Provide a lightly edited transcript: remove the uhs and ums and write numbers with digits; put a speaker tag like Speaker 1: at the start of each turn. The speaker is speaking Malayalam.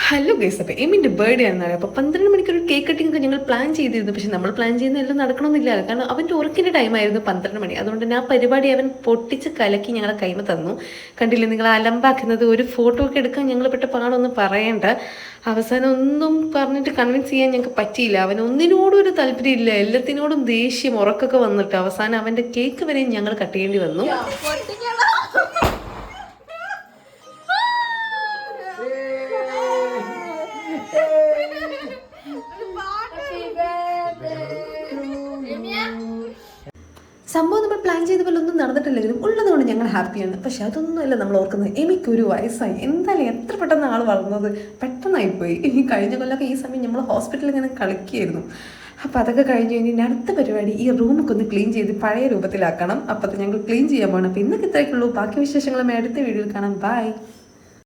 Speaker 1: ഹലോ ഗൈസ്, അപ്പോൾ എമിൻ്റെ ബർത്ത്ഡേ ആണെന്നാണ്. അപ്പോൾ 12 മണിക്കൊരു കേക്ക് കട്ടിംഗ് ഒക്കെ ഞങ്ങൾ പ്ലാൻ ചെയ്തിരുന്നു. പക്ഷെ നമ്മൾ പ്ലാൻ ചെയ്യുന്ന എല്ലാം നടക്കണമെന്നില്ല. കാരണം അവൻ്റെ ഉറക്കിൻ്റെ ടൈമായിരുന്നു 12 മണി. അതുകൊണ്ട് തന്നെ ആ പരിപാടി അവൻ പൊട്ടിച്ച് കലക്കി ഞങ്ങളെ കൈമ തന്നു. കണ്ടില്ലേ നിങ്ങൾ അലമ്പാക്കുന്നത്. ഒരു ഫോട്ടോ ഒക്കെ എടുക്കാൻ ഞങ്ങൾ പെട്ട പാടൊന്നും പറയണ്ട. അവസാനം ഒന്നും പറഞ്ഞിട്ട് കൺവിൻസ് ചെയ്യാൻ ഞങ്ങൾക്ക് പറ്റിയില്ല. അവന് ഒന്നിനോടും ഒരു താല്പര്യമില്ല, എല്ലാത്തിനോടും ദേഷ്യം, ഉറക്കൊക്കെ വന്നിട്ട് അവസാനം അവൻ്റെ കേക്ക് വരെയും ഞങ്ങൾ കട്ട് ചെയ്യേണ്ടി വന്നു. സംഭവം നമ്മൾ പ്ലാൻ ചെയ്ത പോലെ ഒന്നും നടന്നിട്ടില്ലെങ്കിലും ഉള്ളതുകൊണ്ട് ഞങ്ങൾ ഹാപ്പിയാണ്. പക്ഷെ അതൊന്നുമല്ല നമ്മൾ ഓർക്കുന്നത്. എനിക്കൊരു വയസ്സായി. എന്തായാലും എത്ര പെട്ടെന്ന് ആൾ വളർന്നത് പെട്ടെന്നായിപ്പോയി. ഈ കഴിഞ്ഞ കൊല്ലമൊക്കെ ഈ സമയം നമ്മൾ ഹോസ്പിറ്റലിൽ ഇങ്ങനെ കളിക്കുകയായിരുന്നു. അപ്പോൾ അതൊക്കെ കഴിഞ്ഞ് കഴിഞ്ഞാൽ അടുത്ത പരിപാടി ഈ റൂമൊക്കെ ഒന്ന് ക്ലീൻ ചെയ്ത് പഴയ രൂപത്തിലാക്കണം. അപ്പോൾ ഞങ്ങൾ ക്ലീൻ ചെയ്യാൻ പോകണം. അപ്പോൾ ഇന്നൊക്കെ ഇത്രയൊക്കെ ഉള്ളൂ. ബാക്കി വിശേഷങ്ങളും അടുത്ത വീഡിയോയിൽ കാണാം. ബൈ.